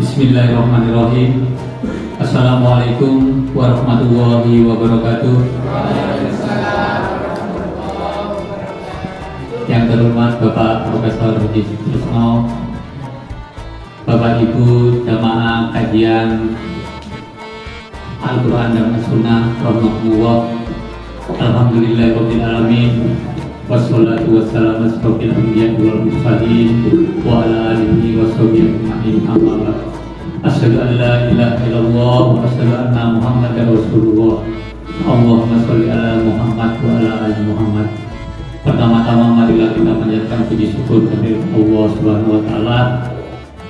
Bismillahirrahmanirrahim. Assalamualaikum warahmatullahi wabarakatuh. Yang terhormat Bapak Profesor Rudi Sutrisno, Bapak Ibu jamaah kajian Al-Quran dan As-Sunnah rahmatullah. Alhamdulillahirabbil alamin. Wassalatu wassalamu asyrofil anbiya'i wal mursalin wa ala alihi washabihi ajma'in. Amma ba'd. Asyhadu an la ilaha illallah wa asyhadu anna Muhammadar Rasulullah. Allahumma sholli ala Muhammad wa ala ali Muhammad. Pertama-tama marilah kita panjatkan puji syukur kepada Allah Subhanahu wa taala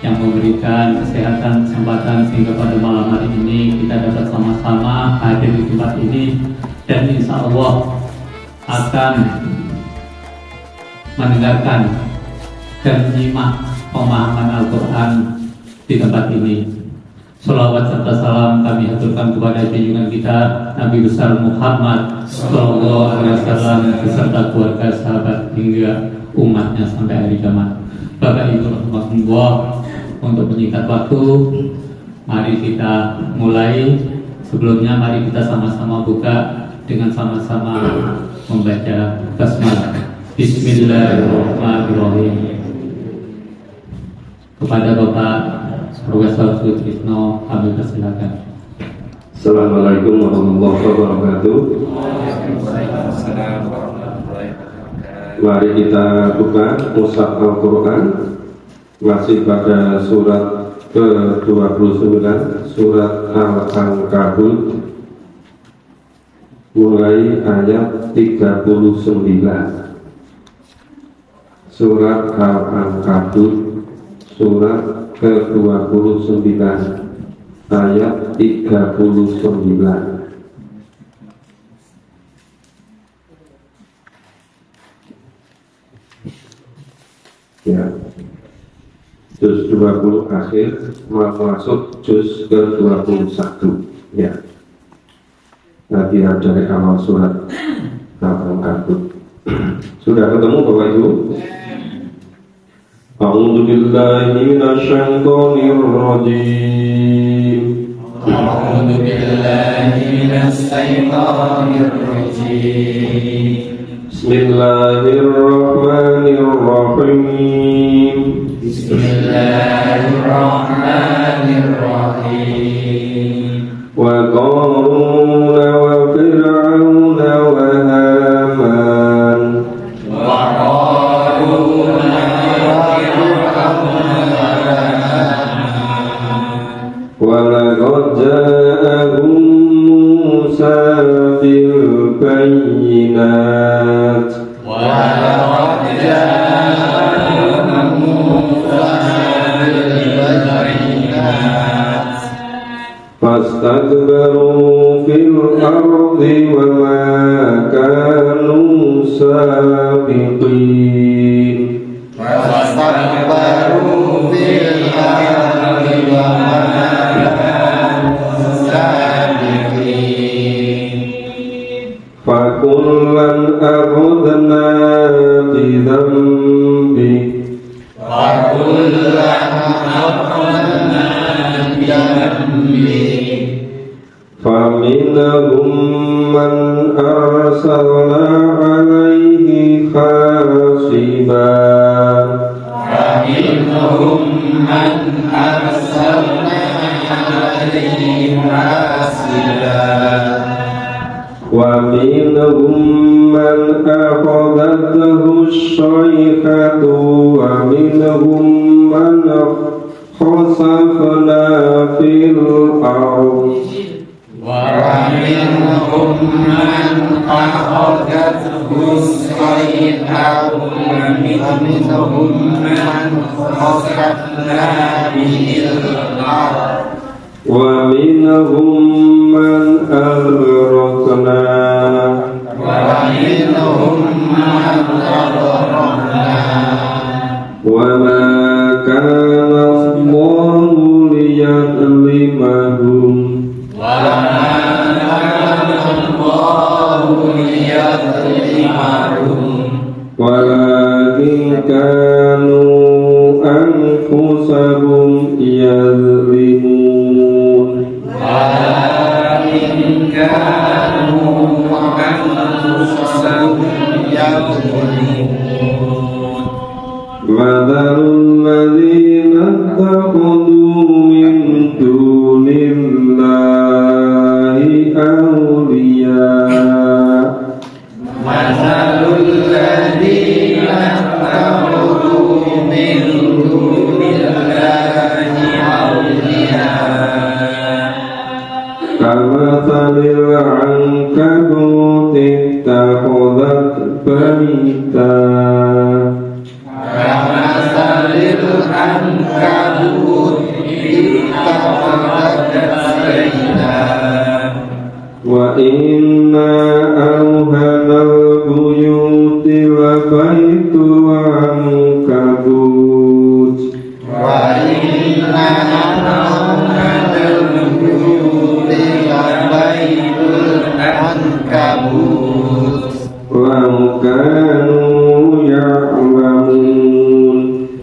yang memberikan kesehatan, kesempatan sehingga pada malam hari ini kita dapat sama-sama hadir di tempat ini, dan insya Allah akan mendengarkan dan menyimak pemahaman Al-Quran di tempat ini. Salawat serta salam kami haturkan kepada junjungan kita Nabi besar Muhammad Sallallahu Alaihi Wasallam beserta keluarga, sahabat hingga umatnya sampai hari kiamat. Bapak Ibu rahmatullah, untuk menyingkat waktu, mari kita mulai. Sebelumnya mari kita sama-sama buka dengan sama-sama membaca basmalah. Bismillahirrahmanirrahim. Kepada Bapak Profesor Sutrisno kami persilakan. Assalamualaikum warahmatullahi wabarakatuh. Mari kita buka mushaf Al-Quran, masih pada surat ke-29, surat Al-Ankabut, mulai ayat 39. Surat Al-Ankabut, surat ke-29, ayat 39. Ya, juz 20 akhir mau masuk juz ke-21. Ya, nanti dari awal surat Al-Ankabut. Sudah ketemu Bapak Ibu? A'udzu billahi minasyaitonir rajim. A'udzu billahi minasyaitonir rajim. Bismillahirrahmanirrahim. Bismillahirrahmanirrahim. Wa qaruna wa fir'auna wa haman Wa qaruna wa laqad ja'ahum Musa bil bayyinat wa laqad ja'ahum Musa bil bayyinat fastakbaru fil ardi wa ma kanu sabiqin. wastakbaru fil ardi wa ma kanu sabiqin. Fakullan akhadna bi dhanbi Wa kullan akhadna bi dhanbi. faminhum man arsalna alaihi hasiban Faminhum man arsalna alaihi hasiban. wa minhum man akhadathu as-sayhatu wa minhum man khasafna fil ardh Wa minhum man akhadathu as-sayhatu wa minhum man khasafna bil ardh wa minhum man aghraqna wa minhum man aghraqna. wa ma kana Allahu liyadlimahum Wa ma kana Allahu liyadlimahum walakin kanu anfusahum hum yazlimun. walakin kanu anfusahum yadhlimun. Mathalul ladzina ittakhadhu min dunillahi awliya Masalul ladzina ittakhadhu min dunillahi awliya kamathalil ankabuti ittakhadhat baita kamasalil ankabut ittakhadhat baita wa inna awhanal buyuti la baitul ankabut wa inna awhanal buyuti labaitul ankabut law kanu ya'lamun.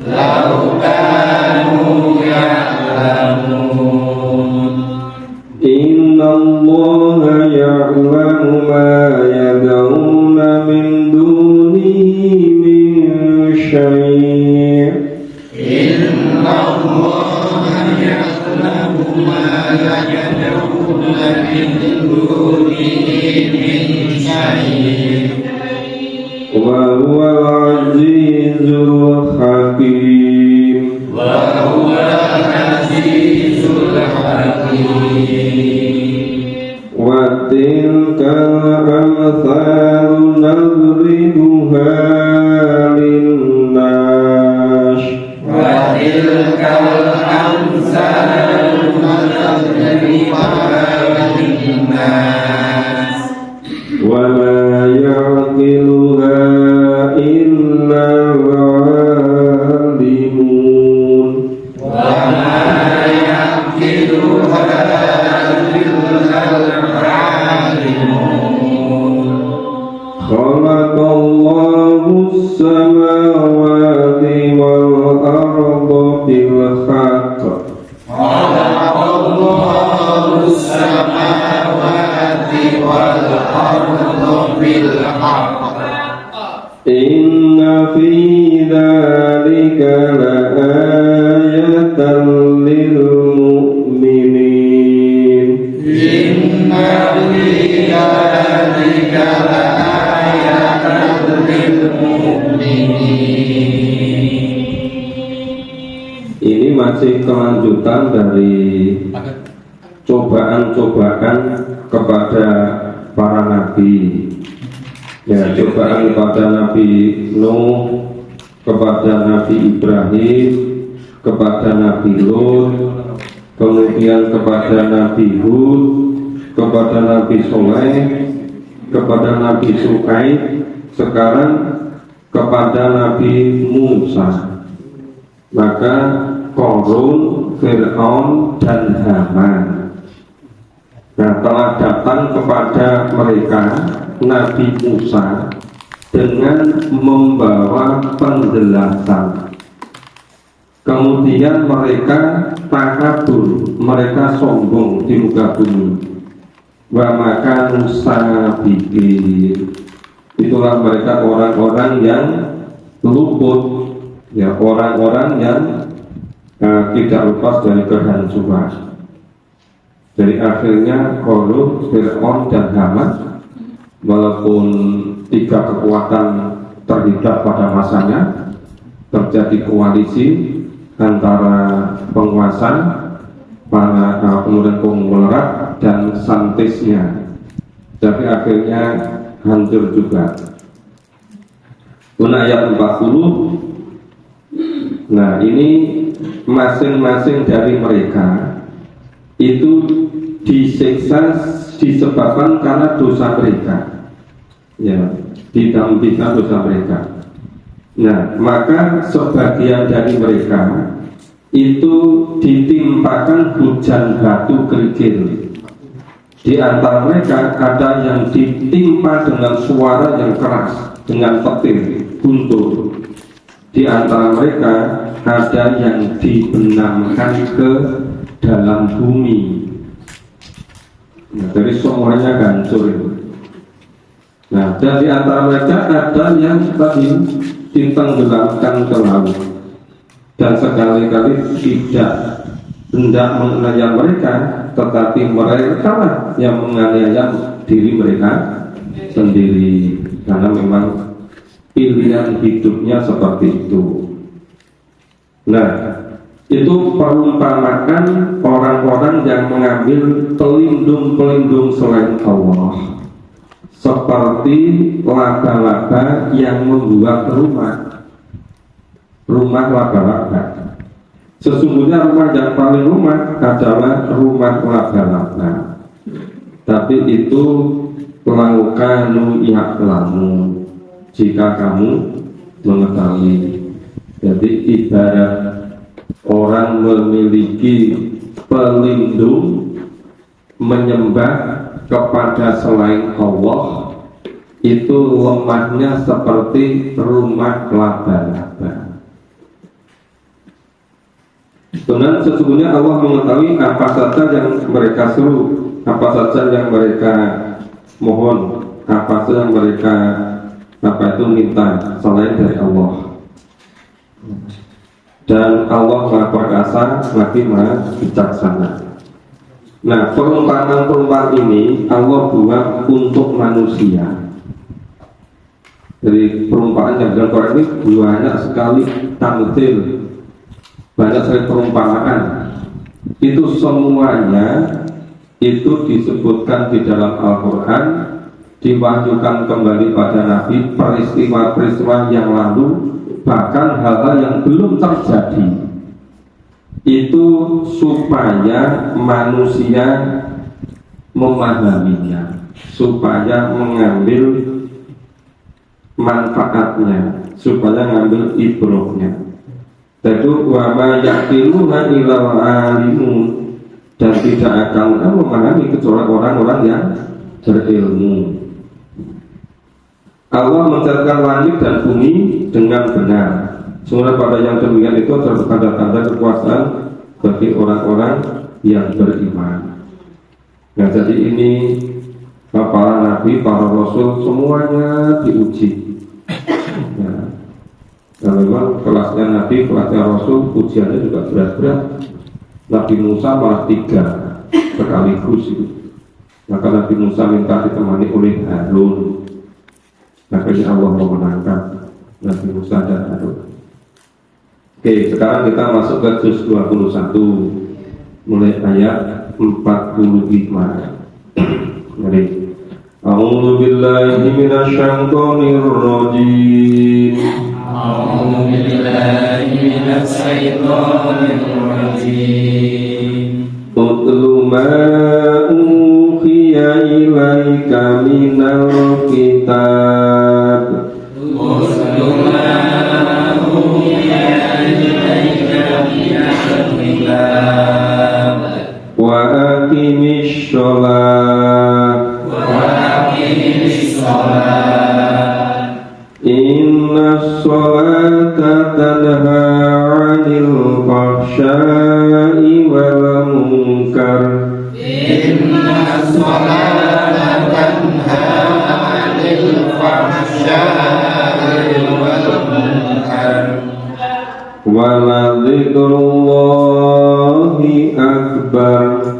law kanu ya'lamun. Inna Allaha ya'lamu ma yad'una min dunihi min syai'. Inna Allaha ya'lamu ma yad'una min dunihi min syai'. Wa huwal azizul hakim. Wa huwal azizul hakim. Wa tilkal amthalu nadribuha linnas. Wa tilkal amsalu nadribuha linnas. Wa ma ya'qiluha illa al-'alimun. Wa ma ya'qiluha illa al-'alimun. Khalaqallahu as-samawati wal arda bil haqq. Khalaqallahu as-samawati wal arda bil haqq. Inna fi dzalika laayatan lil mu'minin. Inna fi dzalika laayatan lil mu'minin. Ini masih kelanjutan dari cobaan-cobaan kepada para nabi. Ya, cobaan kepada Nabi Nuh, kepada Nabi Ibrahim, kepada Nabi Lut, kemudian kepada Nabi Hud, kepada Nabi Soleh, kepada Nabi Shu'aib, sekarang kepada Nabi Musa. Maka Qarun, Fir'aun, dan Haman. Nah, telah datang kepada mereka Nabi Musa dengan membawa penjelasan. Kemudian mereka takabur, mereka sombong di muka bumi. Wa maka Musa bikin. Itulah mereka orang-orang yang luput, ya, orang-orang yang tidak lepas dari kehancuran. Jadi akhirnya Qarun, Fir'aun, dan Haman, walaupun tiga kekuatan terlibat pada masanya, terjadi koalisi antara penguasa, kemudian konglomerat dan santisnya, tapi akhirnya hancur juga. Ayat 40. Nah, ini masing-masing dari mereka itu disiksa disebabkan karena dosa mereka, ya, didampingi dosa mereka. Nah, maka sebagian dari mereka itu ditimpakan hujan batu kerikil. Di antara mereka ada yang ditimpa dengan suara yang keras, dengan petir, guntur. Di antara mereka ada yang dibenamkan ke dalam bumi. Nah, jadi semuanya hancur itu. Nah, dan di antara mereka ada yang tadi ditenggelamkan ke laut, dan sekali-kali tidak hendak menganiaya mereka, tetapi mereka lah yang menganiaya diri mereka sendiri, karena memang pilihan hidupnya seperti itu. Nah, itu perumpamaan orang-orang yang mengambil pelindung-pelindung selain Allah, seperti laba-laba yang membuat rumah laba-laba. Sesungguhnya rumah yang paling rumah adalah rumah laba-laba, tapi itu laukanu ya'lamu, jika kamu mengetahui. Jadi ibarat orang memiliki pelindung, menyembah kepada selain Allah, itu lemahnya seperti rumah laba-laba. Dan sesungguhnya Allah mengetahui apa saja yang mereka seru, apa saja yang mereka mohon, apa saja yang mereka minta selain dari Allah. Dan Allah Maha Perkasa lagi Maha Bijaksana. Nah, perumpamaan ini Allah buat untuk manusia. Jadi perumpamaan yang dalam Quran ini banyak sekali tamtsil, banyak sekali perumpamaan. Itu semuanya itu disebutkan di dalam Al-Quran, diwahyukan kembali pada Nabi, peristiwa-peristiwa yang lalu, bahkan hal-hal yang belum terjadi, itu supaya manusia memahaminya, supaya mengambil manfaatnya, supaya mengambil ibrahnya. Jadi wa ma yaqiluha illal alimun, dan tidak akan memahami kecuali orang-orang yang berilmu. Allah menciptakan langit dan bumi dengan benar. Semuanya pada yang demikian itu adalah tanda-tanda kekuasaan bagi orang-orang yang beriman. Nah, jadi ini para nabi, para rasul semuanya diuji. Ya. Dan memang kelasnya nabi, kelasnya rasul, ujiannya juga berat-berat. Nabi Musa malah 3 sekaligus itu. Maka Nabi Musa minta ditemani oleh Harun. Akhirnya Allah memenangkan Nabi Musa dan Harun. Oke, sekarang kita masuk ke juz 21 mulai ayat 45. Mari. A'udzu billahi minasyaitonir rajim. A'udzu billahi minasyaitonir rajim. Utlu ma uhiya ilaika minal kitab. Utlu ma uhiya ilaika minal kitab. Wa aqimis sholat. Inna sholata tanha 'anil fahsya'i wal munkar. Inna sholata tanha 'anil fahsya'i wal munkar. Wa la dzikrullahi akbar.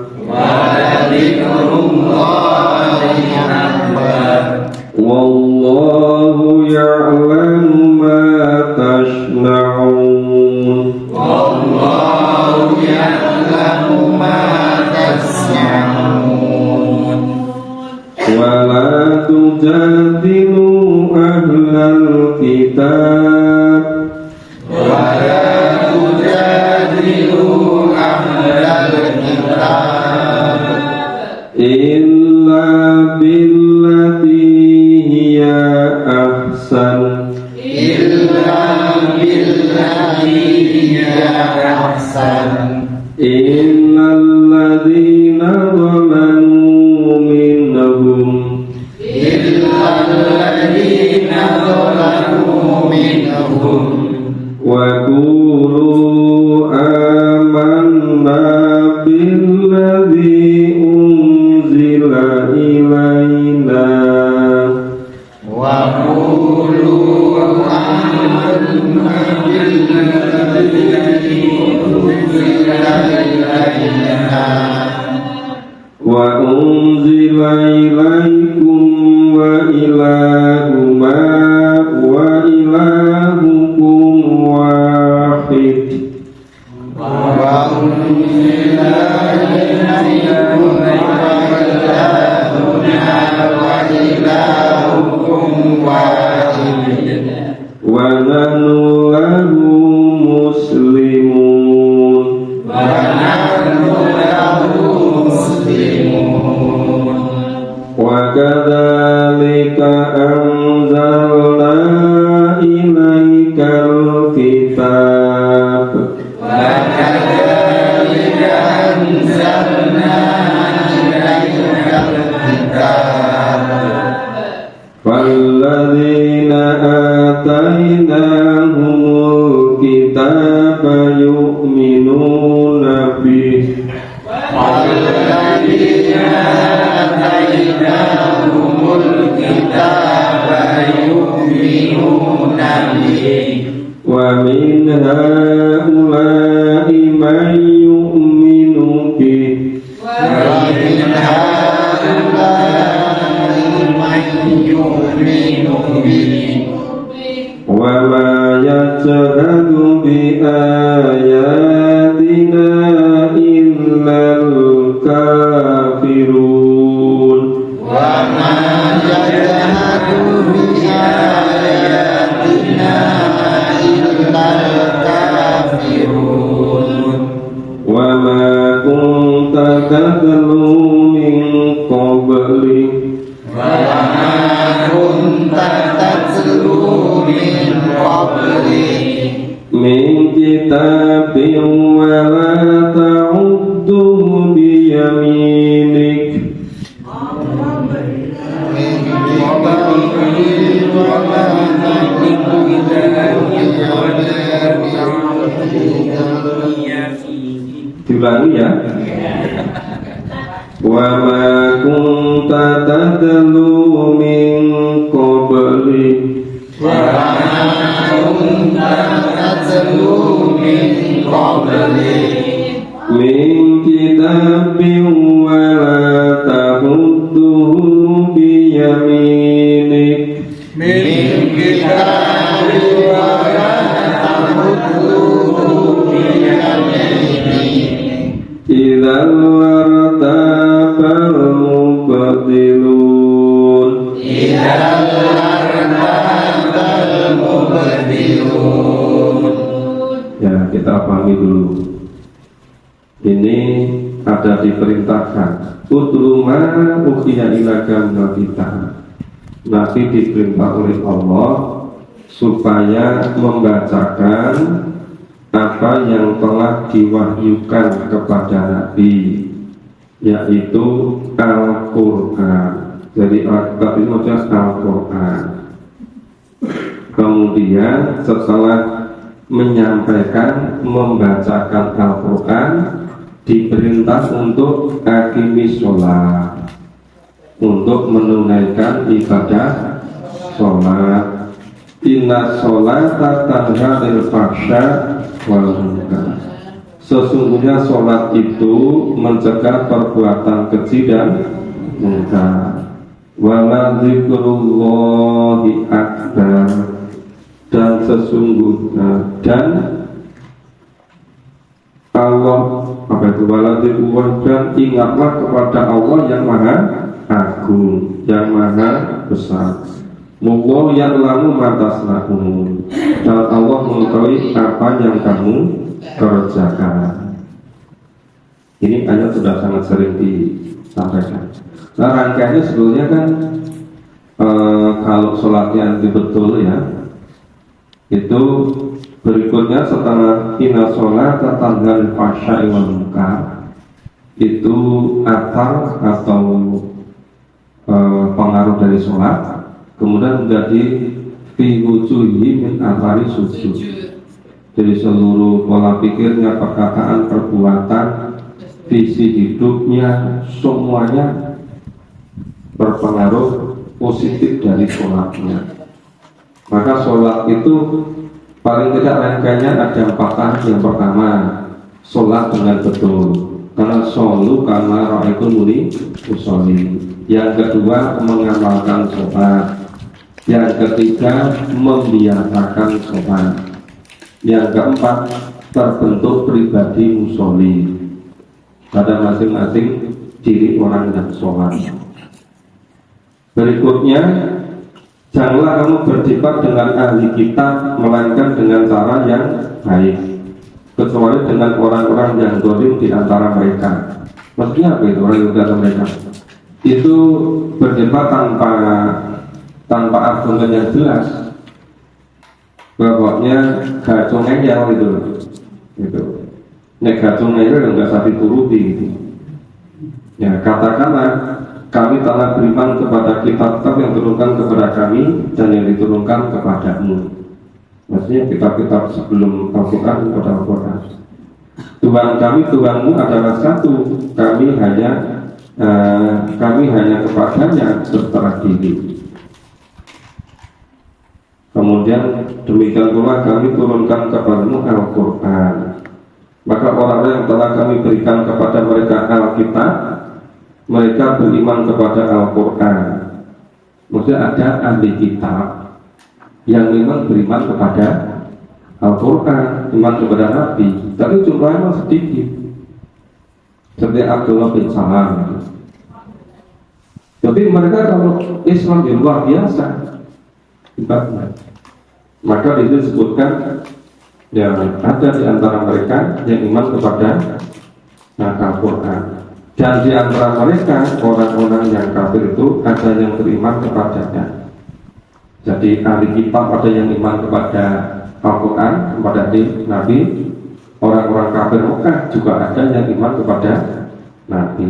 Wallahu ya'lamu ma tasna'un. Wallahu ya'lamu ma tasna'un. Wa la tujadilu ahlal kitab. Wa la tujadilu ahlal kitab illa billati hiya ahsan. illa billati hiya ahsan. Innal ladzina zalamu minhum. Illal ladzina zalamu minhum. Wa qulu wa nahnu lahu muslimun wa kadzalika anzalna ilaikal kitab walladzina atainahumul kitaba yu'minuna bihi wa min haula'i man yu'minu bihi wa ma yajhadu bi ayatina illal kafirun wa ma kunta tatlu min qabli min kitabin wa la ta'udduhu bi yaminik diulangi ya. Wa ma kunta tatlu min qabli min kitabin wa la ta'udduhu bi yaminik idzal lartabal mubtilun ya, kita pahami dulu. Ini ada diperintahkan utlu ma ukhiyya ilaka minal kitab. Nabi diperintah oleh Allah supaya membacakan apa yang telah diwahyukan kepada Nabi, yaitu Al-Quran. Jadi Al-Kitab itu maksudnya Al-Quran. Kemudian setelah menyampaikan membacakan Al-Quran, diperintah untuk aqimis sholat, untuk menunaikan ibadah sholat. Inna sholata tanha 'anil fahsya wal munkar. Sesungguhnya sholat itu mencegah perbuatan keji dan munkar. Wala dzikrullahi akbar, dan sesungguhnya dan Allah apa itu wala dzikrullahi, dan ingatlah kepada Allah yang maha agung, yang maha besar. Mullah ya'lamu ma tasna'un, dan Allah mengetahui apa yang kamu kerjakan. Ini ayat sudah sangat sering disampaikan. Nah, rangkaiannya sebetulnya kan kalau sholatnya betul ya, itu berikutnya setelah inna sholata tanha 'anil fahsya'i wal munkar, itu athar atau pengaruh dari sholat. Kemudian menjadi fi wujuhi min athari sujud. Jadi seluruh pola pikirnya, perkataan, perbuatan, visi hidupnya, semuanya berpengaruh positif dari sholatnya. Maka sholat itu paling tidak rangkaiannya ada 4 tahap. Yang pertama, sholat dengan betul, karena sholu karena ra'aitumuni usolli. Yang kedua, mengamalkan sholat. Yang ketiga, membiasakan sholat. Yang keempat, terbentuk pribadi musolli pada masing-masing diri orang yang sholat. Berikutnya, janganlah kamu berdebat dengan ahli kitab melainkan dengan cara yang baik, kecuali dengan orang-orang yang zalim di antara mereka. Maksudnya apa itu orang yang di antara mereka? Itu berdebat tanpa argumen yang jelas. Pokoknya gacung ngeyel gitu. Nek gacung ngeyel enggak sapi turuti gitu. Ya, katakanlah kami telah beriman kepada kitab-kitab yang diturunkan kepada kami dan yang diturunkan kepadamu. Maksudnya kitab-kitab sebelum Al-Quran kepada Al-Quran. Tuhan kami, Tuhanmu adalah satu. Kami hanya kepadanya berserah diri. Kemudian demikian pula kami turunkan kepadamu Al-Quran. Maka orang-orang yang telah kami berikan kepada mereka Alkitab, mereka beriman kepada Al-Quran. Maksudnya ada ahli kitab yang memang beriman kepada Al-Quran, iman kepada Nabi, tapi jumlahnya memang sedikit. Seperti Abdullah bin Salam. Jadi mereka kalau Islam yang luar biasa, maka disebutkan ya ada di antara mereka yang iman kepada Al-Quran. Dan di antara mereka orang-orang yang kafir itu ada yang beriman kepadanya. Jadi ahli kitab ada yang iman kepada Al-Quran, kepada Nabi. Orang-orang kafir Mekah juga ada yang iman kepada Nabi.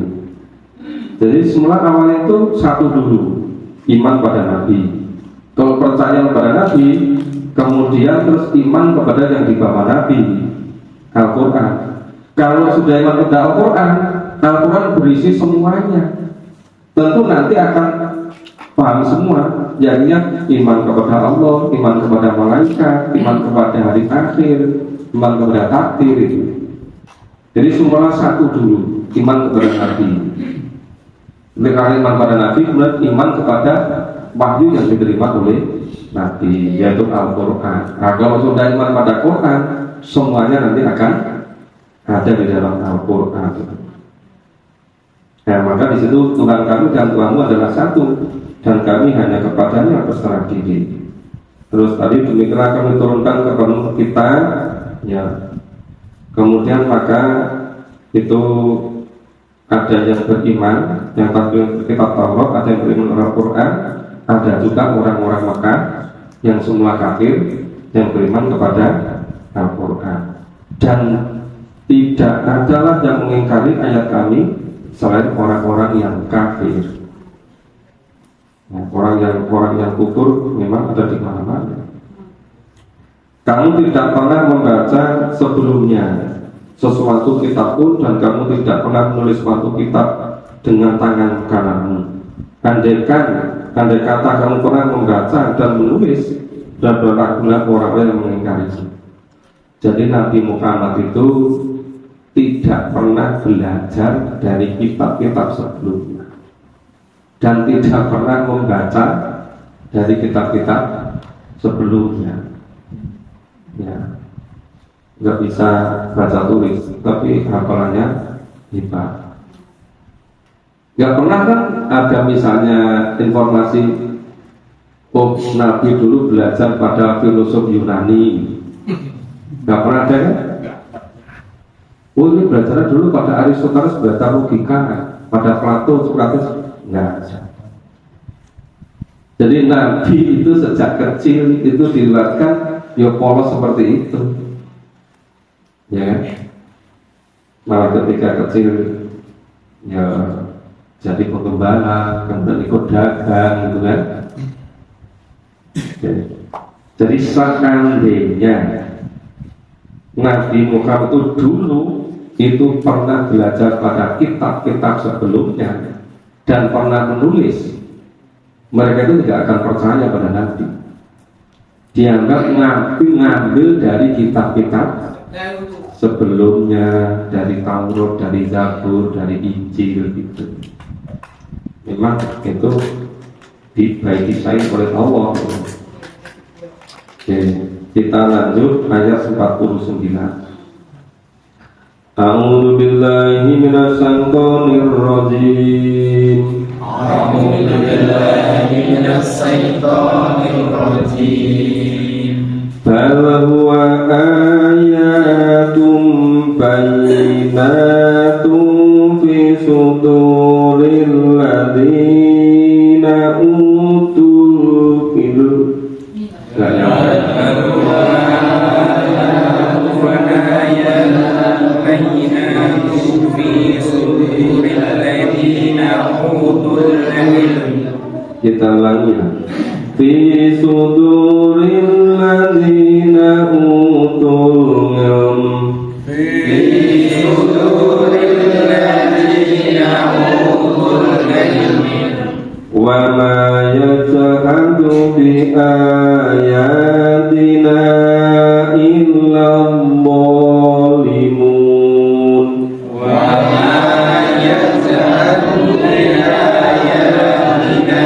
Jadi semula awalnya itu satu dulu, iman pada Nabi. Kalau percaya kepada Nabi, kemudian terus iman kepada yang dibawa Nabi, Al-Quran. Kalau sudah iman kepada Al-Quran, Al-Quran berisi semuanya. Tentu nanti akan paham semua. Jadinya iman kepada Allah, iman kepada malaikat, iman kepada hari akhir, iman kepada takdir itu. Jadi semua satu dulu, iman kepada Nabi. Setelah iman kepada Nabi, kemudian iman kepada wahyu yang diterima oleh Nabi, yaitu Al-Quran. Nah, kalau sudah iman pada Quran, semuanya nanti akan ada di dalam Al-Quran. Nah, maka di situ Tuhan kami dan Tuhanmu adalah satu, dan kami hanya kepadanya berserah diri. Terus tadi demikianlah kami turunkan kepada kita, ya. Kemudian maka itu ada yang beriman, yang tadi kitab Taurat, ada yang beriman Al-Quran, ada juga orang-orang Mekah yang semula kafir yang beriman kepada Al-Quran. Dan tidak adalah yang mengingkari ayat kami selain orang-orang yang kafir. Nah, orang yang kufur memang ada di mana-mana. Kamu tidak pernah membaca sebelumnya sesuatu kitab pun, dan kamu tidak pernah menulis suatu kitab dengan tangan kananmu. Andai kata kamu pernah membaca dan menulis, dan berlakulah orang yang mengingkari. Jadi Nabi Muhammad itu tidak pernah belajar dari kitab-kitab sebelumnya, dan tidak pernah membaca dari kitab-kitab sebelumnya. Ya, nggak bisa baca tulis, tapi hafalannya hebat. Nggak pernah kan ada misalnya informasi, oh Nabi dulu belajar pada filosof Yunani, nggak pernah ada kan? Oh ini belajar dulu pada Aristoteles, belajar logika, pada Plato, Socrates, nggak. Jadi Nabi itu sejak kecil itu dilihatkan ya polos seperti itu, ya kan? Malah ketika kecil ya jadi pengembala, kemudian ikut dagang, gitu kan? Jadi seandainya Nabi Muhammad itu dulu itu pernah belajar pada kitab-kitab sebelumnya dan pernah menulis, mereka itu tidak akan percaya pada Nabi. Dianggap Nabi ngambil dari kitab-kitab sebelumnya, dari Taurat, dari Zabur, dari Injil gitu. Memang itu didesain oleh Allah. Oke, kita lanjut ayat 49. A'udzu billahi minasyaitonir rajim. أعوذ بالله من الشيطان الرجيم بل هو آيات بينات في صدور الذين أوتوا kita ulangi ya. Fi suduril ladzina utul ilm. في صدور الذين أوتوا العلم Wa ma yajhadu bi ayatina illa dhalimun. وما يجهد بآياتنا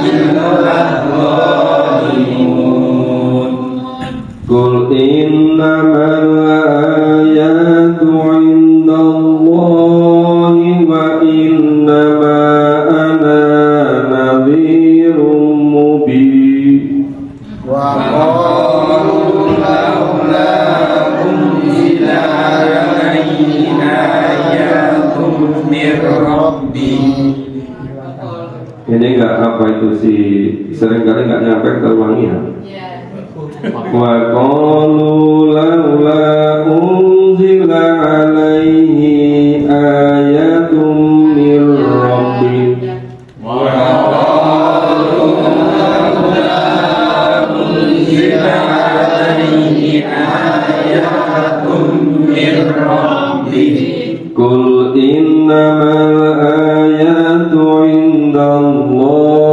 إلا الظالمون Qul innamal ayatu indallahi wa innama ana nadhirun mubin. وقالوا لولا أنزل عليه آيات من ربه Ini enggak apa itu sih, seringkali enggak nyampe terulangi ya. Wa qalu laula unzila alaihi ayatun mir rabbih. أنزل عليه آيات من ربه Qul innamal ayatu indallah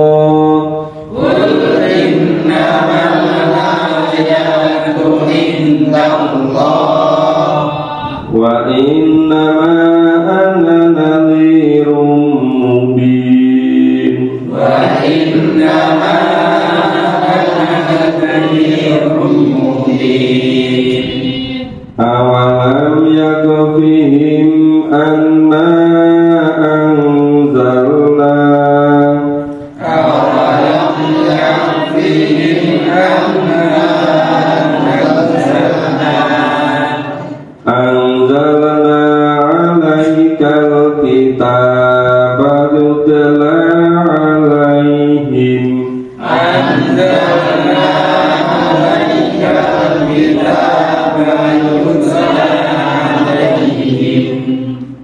قل إنما الآيات عند الله wa innama ana nadhirun mubin. وإنما أنا نذير مبين Awalam yakfihim anna anzalna أولم يكفهم anzalna alaikal kitaba yutla alaihim أنزلنا عليك الكتاب يتلى عليهم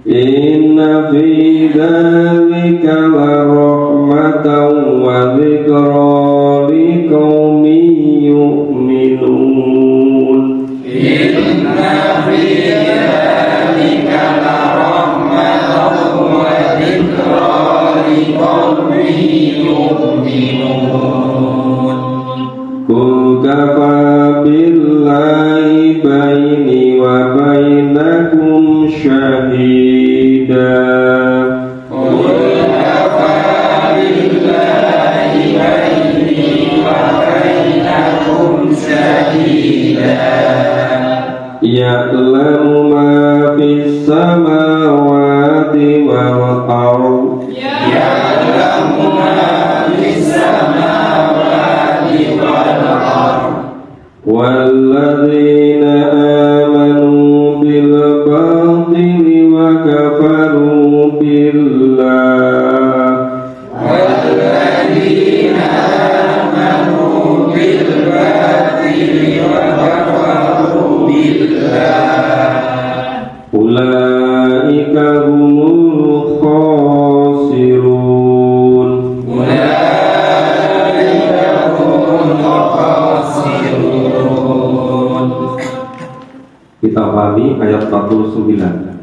inna fi dzalika la rahmatan wa dzikra liqaumin yu'minun. إن في ذلك لرحمة وذكرى لقوم يؤمنون Qul kafa billahi baini wa bainakum syahida. قل كفى بالله بيني وبينكم شهيدا Ya'lamu ma fis samawati wal ardh يعلم ما في السماوات والأرض والذين آمنوا بالباطل وكفروا بالله والذين آمنوا بالباطل وكفروا بالله ulaika humul khasirun. أولئك هم الخاسرون Kita pahami ayat 49.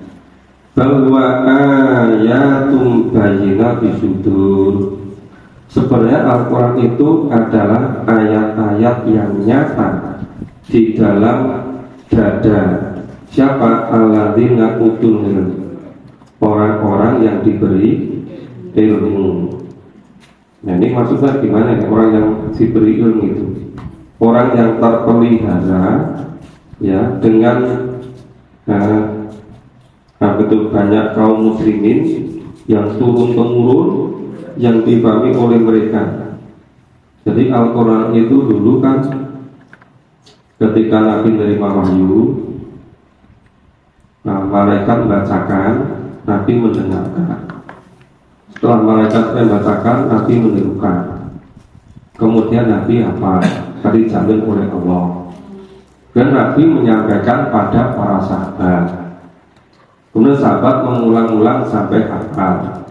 Bahwa ayatum bayyinati sudur. Sebenarnya Al-Quran itu adalah ayat-ayat yang nyata di dalam dada siapa? Alladzina utul ilm, orang-orang yang diberi ilmu. Nah ini maksudnya gimana ya, orang yang diberi ilmu itu orang yang terpelihara ya dengan begitu banyak kaum muslimin yang turun temurun yang dipahami oleh mereka. Jadi Al-Quran itu dulu kan ketika Nabi menerima wahyu, malaikat membacakan, Nabi mendengarkan. Setelah malaikat membacakan, Nabi menirukan. Kemudian Nabi apa? Dijamin oleh Allah. Dan Nabi menyampaikan pada para sahabat. Kemudian sahabat mengulang-ulang sampai hafal.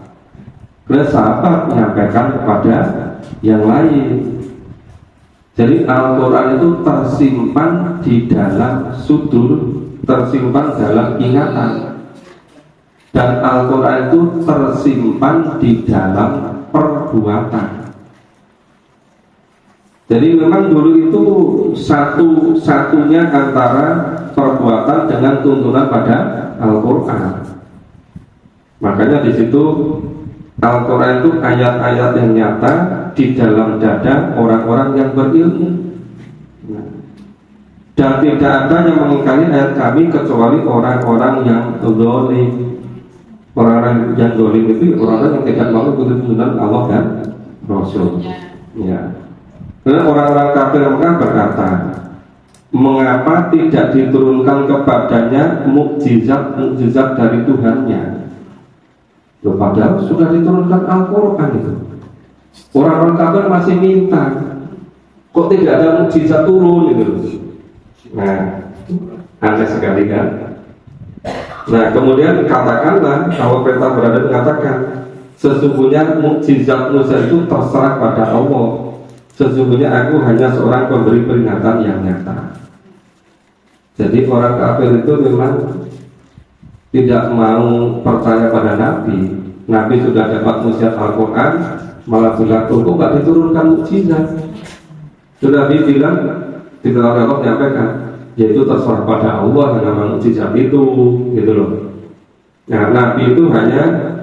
Kemudian sahabat menyampaikan kepada yang lain. Jadi Al-Quran itu tersimpan di dalam sudur, tersimpan dalam ingatan. Dan Al-Quran itu tersimpan di dalam perbuatan. Jadi memang dulu itu satu-satunya antara perbuatan dengan tuntunan pada Al-Quran. Makanya di situ Al-Quran itu ayat-ayat yang nyata di dalam dada orang-orang yang berilmu. Dan tidak ada yang mengingkari ayat kami kecuali orang-orang yang zalim. Orang-orang yang zalim itu orang-orang yang tidak mau tuntunan Allah dan Rasul. Ya. Karena orang-orang kafir Mekah berkata, mengapa tidak diturunkan kepadanya mukjizat dari Tuhannya? Loh, padahal sudah diturunkan Al-Quran itu. Orang-orang kafir masih minta, kok tidak ada mukjizat turun itu? Nah, aneh sekali kan? Nah, kemudian katakanlah kalau perintah berada mengatakan, sesungguhnya mukjizat Musa itu terserah pada Allah. Sesungguhnya aku hanya seorang pemberi peringatan yang nyata. Jadi orang kafir itu memang tidak mau percaya pada Nabi. Nabi sudah dapat mukjizat Al-Quran, malah bilang, kok gak diturunkan mukjizat? Sudah Nabi bilang, di dalam Allah menyampaikan, yaitu terserah pada Allah yang nama mukjizat itu, gitu loh. Nah, Nabi itu hanya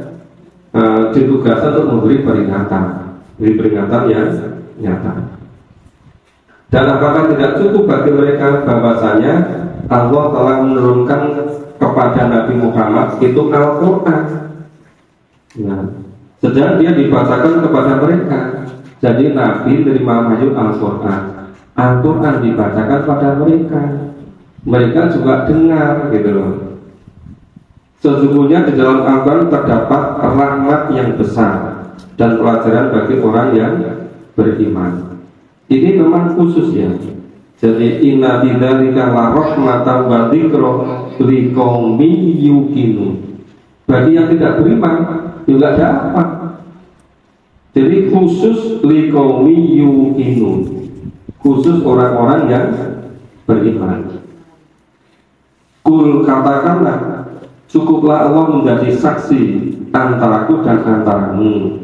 ditugaskan untuk memberi peringatan yang nyata. Dan apakah tidak cukup bagi mereka bahwasanya Allah telah menurunkan kepada Nabi Muhammad itu Al-Quran. Nah, sedang dia dibacakan kepada mereka. Jadi Nabi menerima wahyu Al-Quran. Al-Quran dibacakan pada mereka. Mereka juga dengar, gitu loh. Sesungguhnya di dalam Al-Quran terdapat rahmat yang besar dan pelajaran bagi orang yang beriman. Ini memang khusus ya. Jadi inna bidzalika la rahmatan wa dzikra liqaumin yuqinun. Bagi yang tidak beriman juga dapat. Jadi khusus liqaumin yuqinun. Khusus orang-orang yang beriman. Kul, katakanlah, cukuplah Allah menjadi saksi antaraku dan antaramu.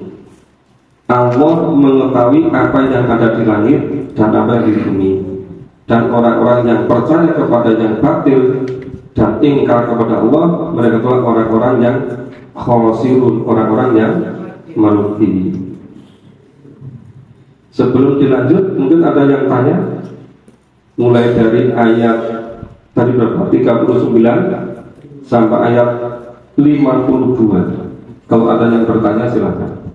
Allah mengetahui apa yang ada di langit dan apa yang di bumi. Dan orang-orang yang percaya kepada yang batil dan ingkar kepada Allah, mereka adalah orang-orang yang khosirun, orang-orang yang merugi. Sebelum dilanjut, mungkin ada yang tanya, mulai dari ayat tadi berapa? 39 sampai ayat 52. Kalau ada yang bertanya silakan.